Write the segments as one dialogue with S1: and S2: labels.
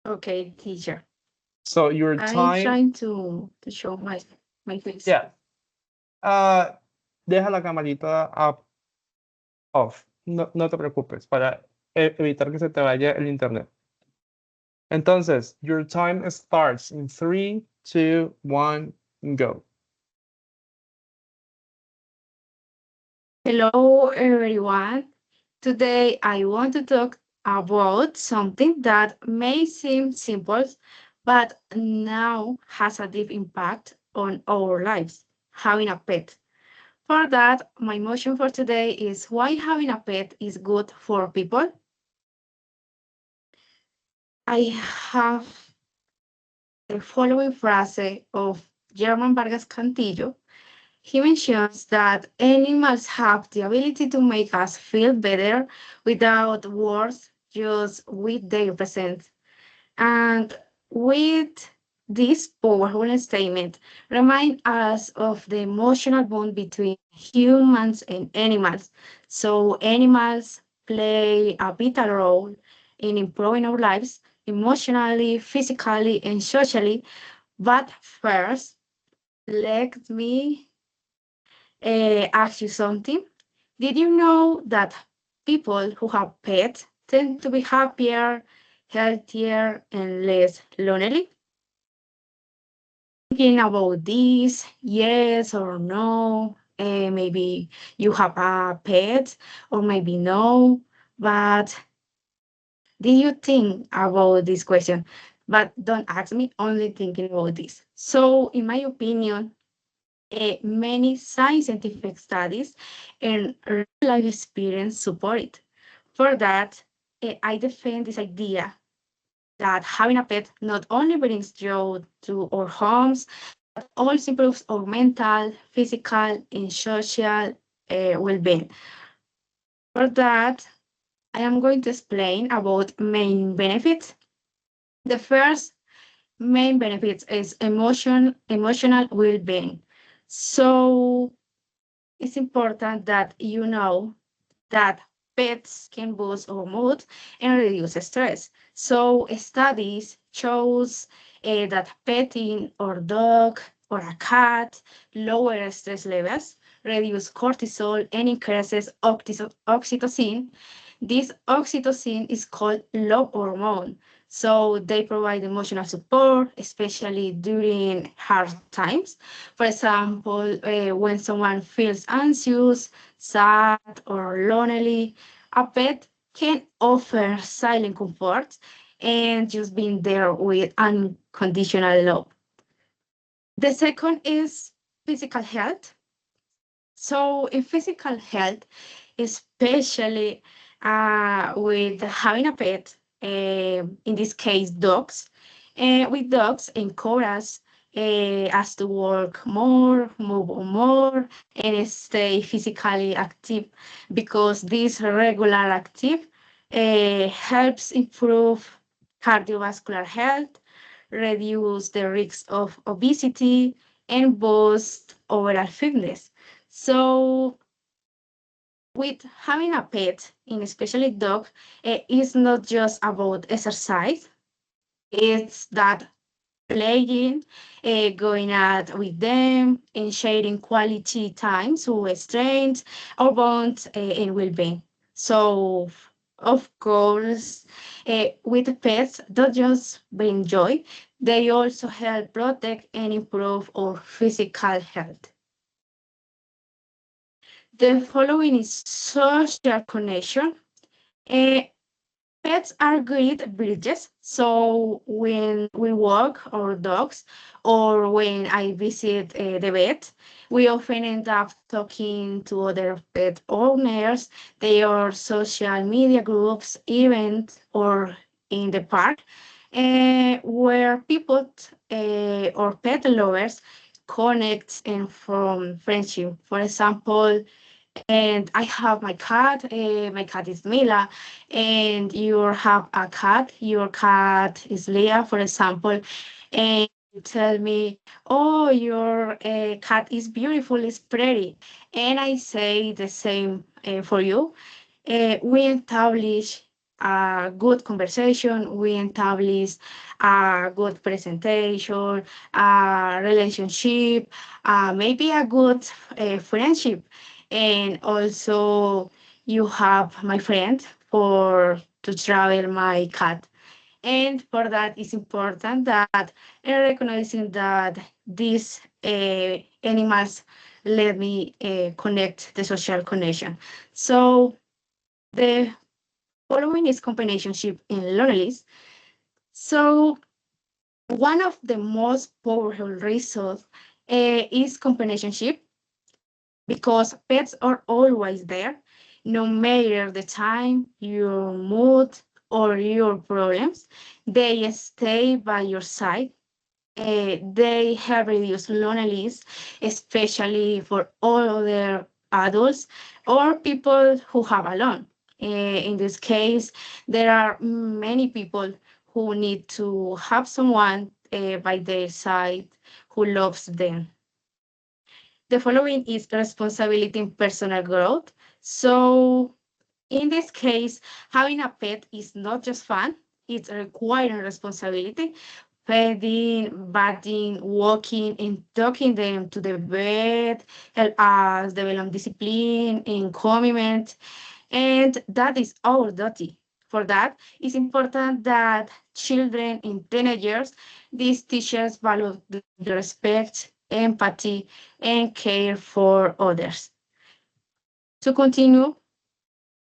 S1: Okay, teacher.
S2: So your
S1: I'm
S2: time,
S1: trying to show my face.
S2: yeah. Ah, deja la camarita off. No, no te preocupes para evitar que se te vaya el internet. Entonces, your time starts in 3, 2, 1, go.
S1: Hello, everyone. Today I want to talk about something that may seem simple, but now has a deep impact on our lives, having a pet. For that, my motion for today is why having a pet is good for people. I have the following phrase of German Vargas Cantillo. He mentions that animals have the ability to make us feel better without words, just with their presence. And with this powerful statement, remind us of the emotional bond between humans and animals. So animals play a vital role in improving our lives emotionally, physically, and socially. But first, let me ask you something. Did you know that people who have pets tend to be happier, healthier, and less lonely? Thinking about this, yes or no? Maybe you have a pet, or maybe no. But did you think about this question? But don't ask me, only thinking about this. So, in my opinion, many scientific studies and real life experience support it. For that, I defend this idea that having a pet not only brings joy to our homes, but also improves our mental, physical, and social well being. For that, I am going to explain about main benefits. The first main benefits is emotional well being. So, it's important that you know that pets can boost our mood and reduce stress. So studies shows that petting or dog or a cat lower stress levels, reduce cortisol, and increases oxytocin. This oxytocin is called love hormone. So they provide emotional support, especially during hard times. For example, when someone feels anxious, sad, or lonely, a pet can offer silent comfort and just being there with unconditional love. The second is physical health. So, in physical health, especially with having a pet, in this case, dogs, with dogs encourage us to work more, move more, and stay physically active because this regular active helps improve cardiovascular health, reduce the risk of obesity, and boost overall fitness. So, with having a pet, and especially dog, it's not just about exercise. It's that playing, going out with them, and sharing quality time to strengthen our bond and well-being. So, of course, with pets, don't just bring joy; they also help protect and improve our physical health. The following is social connection. Uh, Pets are great bridges. So when we walk our dogs or when I visit the vet, we often end up talking to other pet owners, their social media groups, events, or in the park, where people or pet lovers connect and form friendship. For example, and I have my cat. My cat is Mila, and you have a cat. Your cat is Leah, for example, and you tell me, "Oh, your cat is beautiful, is pretty," and I say the same for you. We establish a good conversation, we establish a good presentation, a relationship, maybe a good friendship. And also, you have my friend for to travel my cat. And for that, it's important that recognizing that these animals let me connect the social connection. So the following is companionship in loneliness. So one of the most powerful results is companionship because pets are always there, no matter the time, your mood, or your problems. They stay by your side. They help reduce loneliness, especially for all other adults or people who have alone. In this case, there are many people who need to have someone by their side who loves them. The following is responsibility in personal growth. So in this case, having a pet is not just fun, it's requiring responsibility. Feeding, bathing, walking, and taking them to the vet help us develop discipline and commitment. And that is our duty. For that, it's important that children and teenagers, these teachers value the respect, empathy, and care for others. To continue,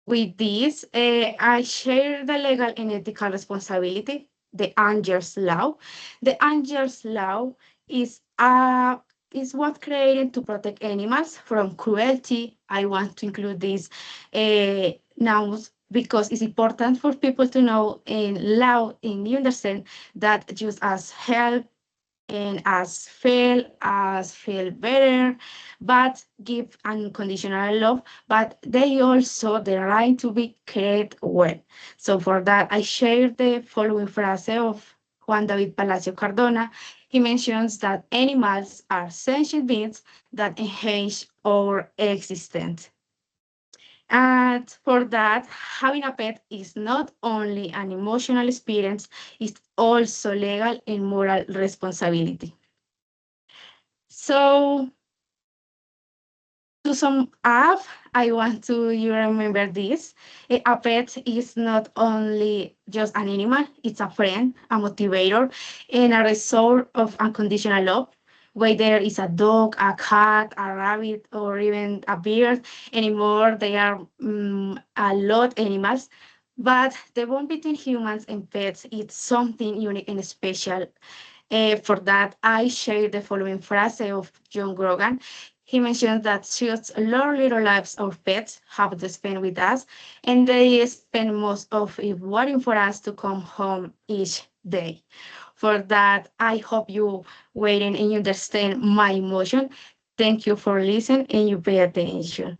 S1: with this, I share the legal and ethical responsibility, the Angers Law. The Angers Law is is what created to protect animals from cruelty. I want to include this now because it's important for people to know in law and understand that just as help and as feel better, but give unconditional love, but they also the right to be cared well. So for that, I share the following phrase of Juan David Palacio Cardona. He mentions that animals are sentient beings that enhance our existence. And for that, having a pet is not only an emotional experience, it's also legal and moral responsibility. So to sum up, I want to you remember this. A pet is not only just an animal, it's a friend, a motivator, and a resource of unconditional love. Whether it's a dog, a cat, a rabbit, or even a bird, anymore, they are a lot animals. But the bond between humans and pets is something unique and special. For that, I share the following phrase of John Grogan. He mentions that just long little lives of pets have to spend with us, and they spend most of it waiting for us to come home each day. For that, I hope you waiting and you understand my emotion. Thank you for listening and you pay attention.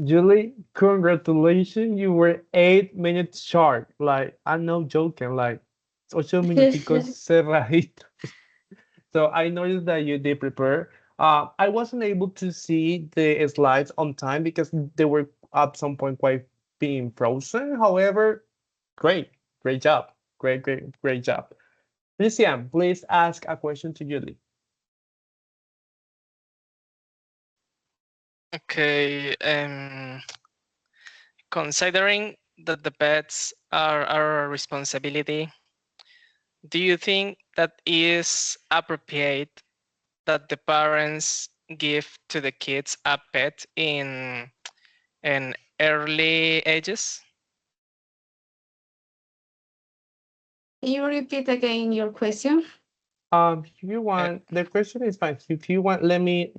S2: Julie, congratulations. You were 8 minutes sharp. Like, I'm not joking. Like, 8 minuticos cerraditos. So I noticed that you did prepare. I wasn't able to see the slides on time because they were at some point quite being frozen. However, great, great job. Great job. Lucian, please ask a question to Julie.
S3: Okay, considering that the pets are our responsibility, do you think that is appropriate that the parents give to the kids a pet in early ages?
S1: Can you repeat again your question?
S2: If you want, the question is fine. If you want, let me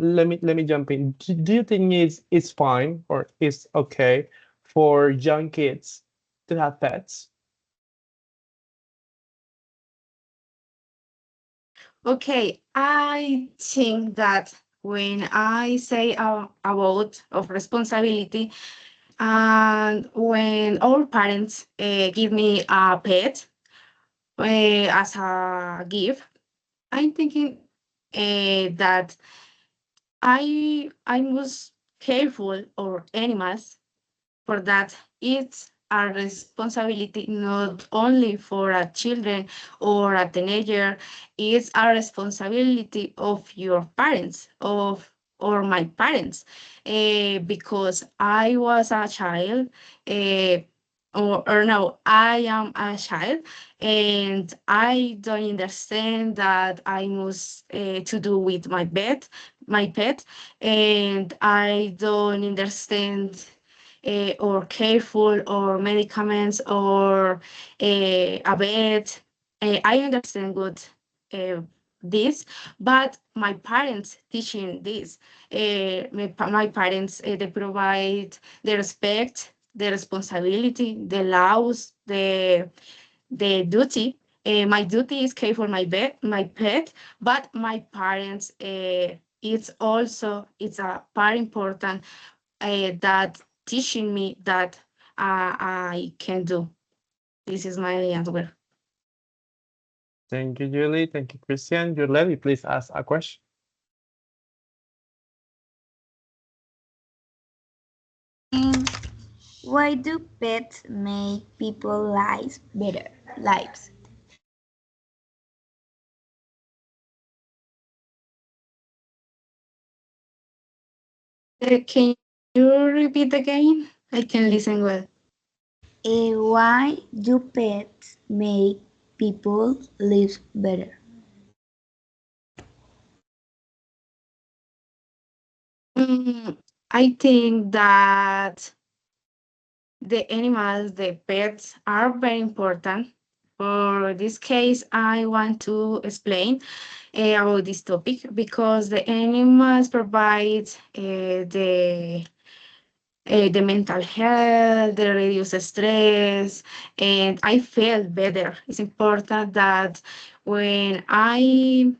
S2: jump in. Do you think it's fine or it's okay for young kids to have pets?
S1: Okay, I think that when I say about of responsibility, and when our parents give me a pet as a gift, I'm thinking that I was careful or animals for that it's a responsibility not only for a children or a teenager, it's a responsibility of your parents, of or my parents, because I was a child, or no, I am a child, and I don't understand that I must to do with my pet, and I don't understand or careful or medicaments or a bed. I understand good uh, this, but my parents teaching this. My parents they provide the respect, the responsibility, the laws, the duty. My duty is care for my pet, but my parents it's a part important that teaching me that I can do. This is my answer.
S2: Thank you, Julie. Thank you, Christian. Julie, please ask a question.
S4: Why do pets make people lives better? Lives.
S1: Can you repeat again? I can listen well.
S4: Why do pets make people live better?
S1: I think that the animals, the pets are very important. For this case, I want to explain about this topic because the animals provide the mental health, the reduce stress, and I feel better. It's important that when I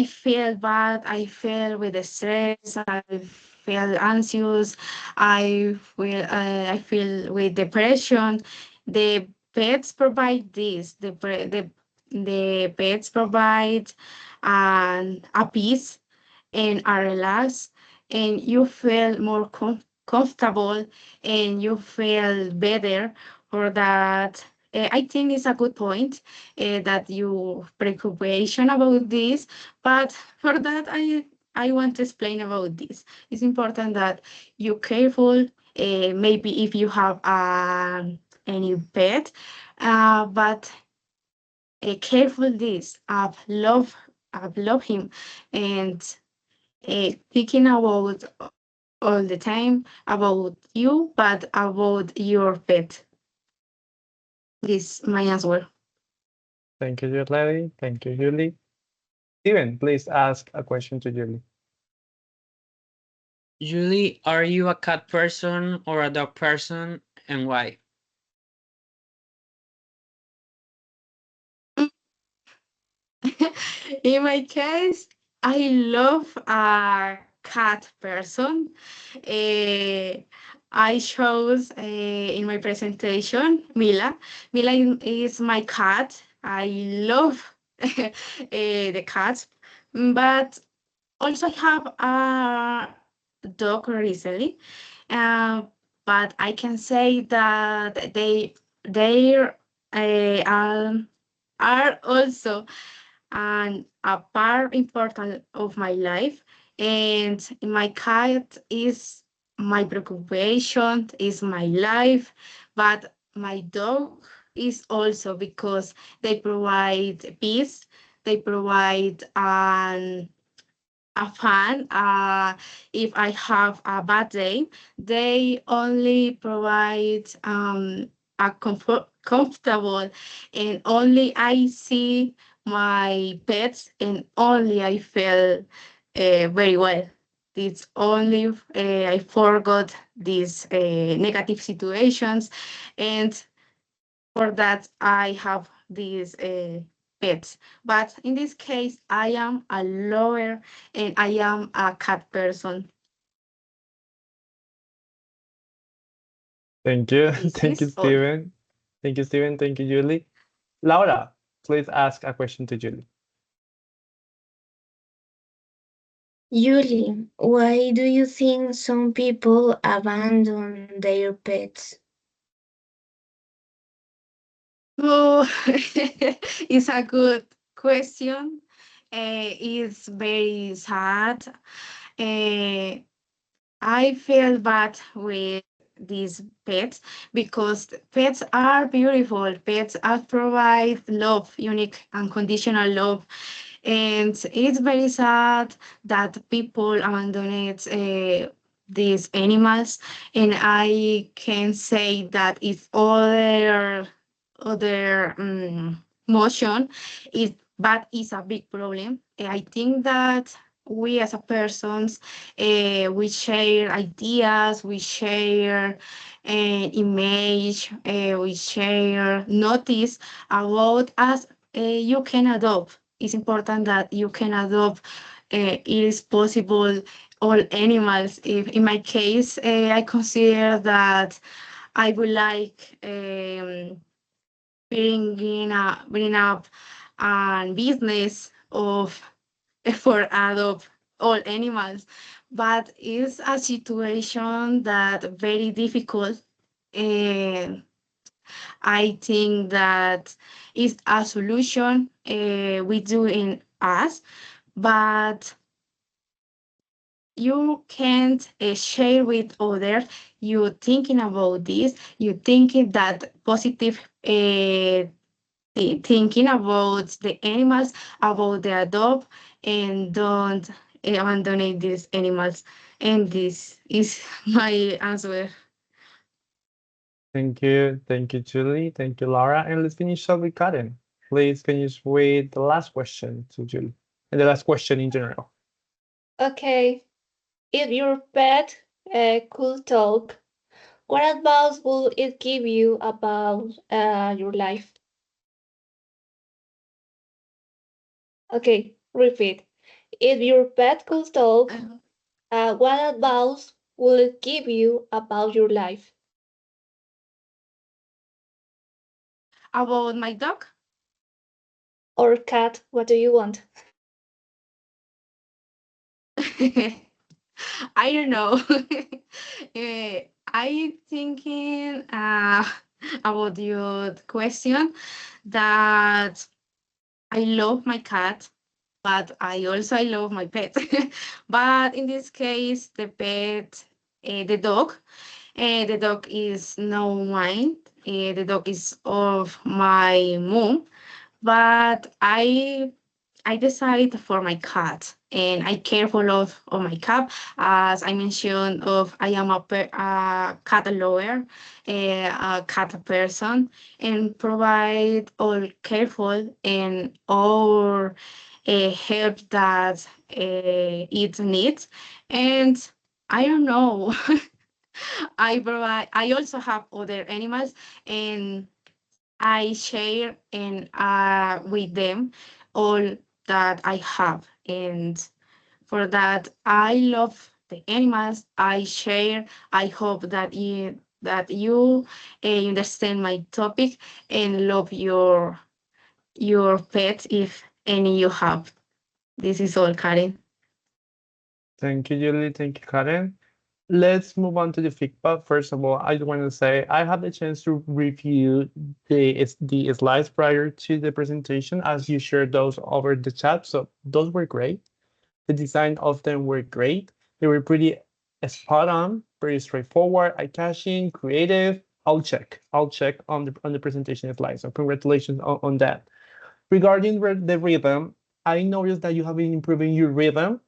S1: feel bad. I feel with the stress. I feel anxious. I feel with depression. The pets provide this. The pets provide a peace and a relax, and you feel more comfortable, and you feel better for that. I think it's a good point that you preoccupation about this, but for that I want to explain about this. It's important that you careful. Maybe if you have any pet, but careful this. I've love him, and thinking about all the time about you, but about your pet. This is my answer.
S2: Thank you, Julie. Thank you, Julie. Steven, please ask a question to Julie.
S5: Julie, are you a cat person or a dog person, and why?
S1: In my case, I love a cat person. Eh, I chose in my presentation Mila. Mila is my cat. I love the cats, but also I have a dog recently. Uh, but I can say that they are also a part important of my life, and my cat is my preoccupation, is my life, but my dog is also because they provide peace, they provide a fan. If I have a bad day, they only provide a comfortable, and only I see my pets, and only I feel very well. It's only I forgot these negative situations, and for that I have these pets. But in this case, I am a lover and I am a cat person.
S2: Thank you.
S1: This
S2: Thank you,
S1: is all.
S2: Steven. Thank you, Steven. Thank you, Julie. Laura, please ask a question to Julie.
S4: Julie, why do you think some people abandon their pets?
S1: Oh, it's a good question. It's very sad. Uh, I feel bad with these pets because pets are beautiful. Pets are provide love, unique unconditional love, and it's very sad that people abandon these animals. And I can say that it's other motion is but it's a big problem. I think that we as a persons we share ideas, we share image, we share notice about us. You can adopt. It's important that you can adopt. It is possible all animals. If in my case, I consider that I would like bring up a business of for adopt all animals, but it's a situation that very difficult. And I think that is a solution we do in us, but you can't share with others. You thinking about this. You thinking that positive. Thinking about the animals, about the adopt, and don't abandon these animals. And this is my answer.
S2: Thank you, Julie. Thank you, Laura. And let's finish up with Karen. Please finish with the last question to Julie, and the last question in general.
S6: Okay, if your pet could talk, what advice would it give you about your life? Okay, repeat. If your pet could talk, what advice would it give you about your life?
S1: About my dog,
S6: Or cat, what do you want?
S1: I don't know. I thinking about your question that I love my cat, but I love my pet. But in this case, the pet, the dog is no mine. The dog is of my mom, but I decide for my cat, and I care for of my cat. As I mentioned, of I am a cat lover, a cat person, and provide all careful and all help that it needs. And I don't know. I provide. I also have other animals, and I share and with them all that I have. And for that, I love the animals. I share. I hope that you understand my topic and love your pet if any you have. This is all, Karen.
S2: Thank you, Julie. Thank you, Karen. Let's move on to the feedback. First of all, I just want to say I had the chance to review the slides prior to the presentation as you shared those over the chat. So those were great. The design of them were great. They were pretty spot on, pretty straightforward, eye-catching, creative. I'll check on the presentation slides. So congratulations on that. Regarding the rhythm, I noticed that you have been improving your rhythm.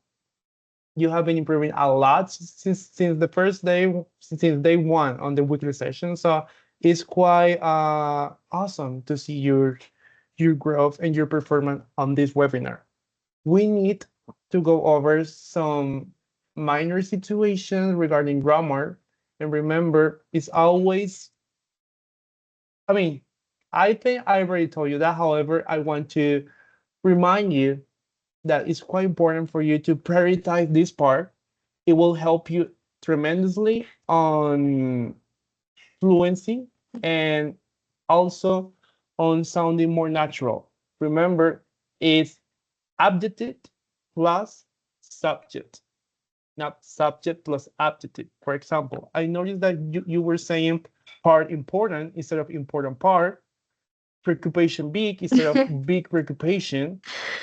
S2: You have been improving a lot since the first day, since day one on the weekly session. So it's quite awesome to see your growth and your performance on this webinar. We need to go over some minor situations regarding grammar. And remember, it's always, I mean, I think I already told you that. However, I want to remind you that it's quite important for you to prioritize this part. It will help you tremendously on fluency and also on sounding more natural. Remember, it's adjective plus subject. not subject plus aptitude. For example, I noticed that you were saying part important instead of important part, preoccupation big instead of big preoccupation,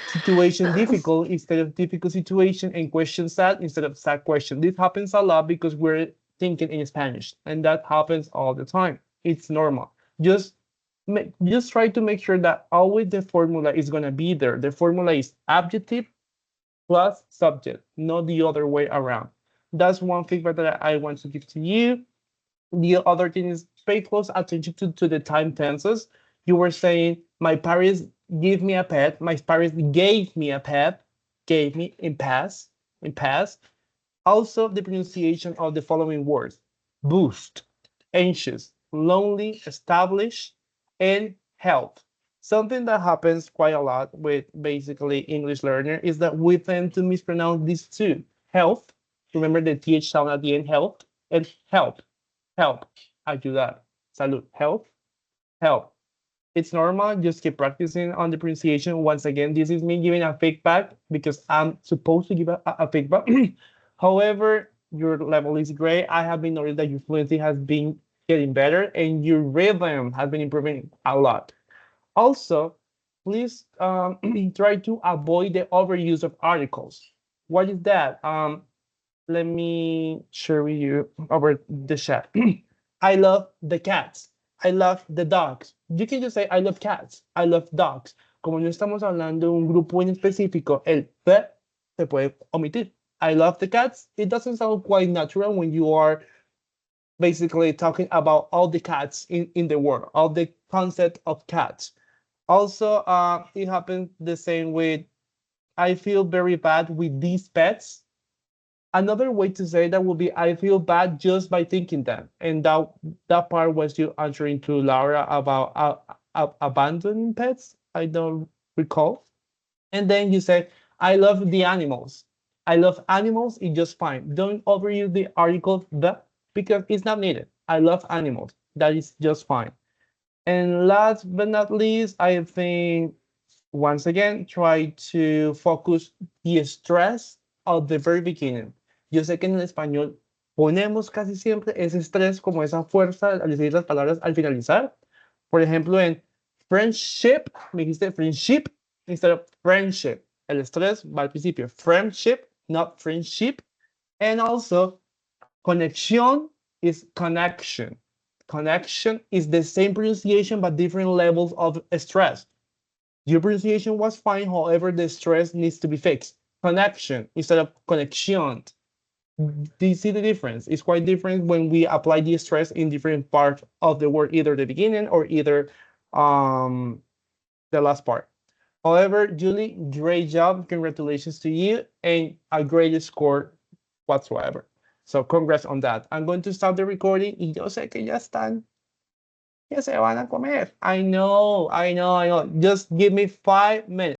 S2: situation difficult instead of difficult situation, and question sad instead of sad question. This happens a lot because we're thinking in Spanish, and that happens all the time. It's normal. Just try to make sure that always the formula is gonna be there. The formula is adjective plus subject, not the other way around. That's one feedback that I want to give to you. The other thing is pay close attention to the time tenses. You were saying, my parents give me a pet. My parents gave me a pet. Gave me in past. Also, the pronunciation of the following words: boost, anxious, lonely, establish, and help. Something that happens quite a lot with basically English learner is that we tend to mispronounce these two. Health, remember the TH sound at the end, health, and help. Ayudar. Salud. Help. It's normal. Just keep practicing on the pronunciation. Once again, this is me giving a feedback because I'm supposed to give a feedback. However, your level is great. I have been noticing that your fluency has been getting better and your rhythm has been improving a lot. Also, please try to avoid the overuse of articles. What is that? Let me share with you over the chat. I love the cats. I love the dogs. You can just say, I love cats. I love dogs. Como no estamos hablando de un grupo en específico, el the se puede omitir. I love the cats. It doesn't sound quite natural when you are basically talking about all the cats in the world, all the concept of cats. Also, it happens the same with, I feel very bad with these pets. Another way to say that would be, I feel bad just by thinking that. And that part was you answering to Laura about abandoning pets. I don't recall. And then you say, I love the animals. I love animals. It's just fine. Don't overuse the article the because it's not needed. I love animals. That is just fine. And last but not least, I think once again, try to focus the stress of the very beginning. Yo sé que en el español ponemos casi siempre ese estrés como esa fuerza al decir las palabras al finalizar. Por ejemplo, en friendship, me dijiste friendship instead of friendship. El estrés va al principio. Friendship, not friendship. And also, conexión is connection. Connection is the same pronunciation but different levels of stress. Your pronunciation was fine, however, the stress needs to be fixed. Connection instead of connection. Do you see the difference? It's quite different when we apply the stress in different parts of the word, either the beginning or either the last part. However, Julie, great job. Congratulations to you and a great score whatsoever. So congrats on that. I'm going to stop the recording y yo sé que ya están. Ya se van a comer. I know. Just give me 5 minutes.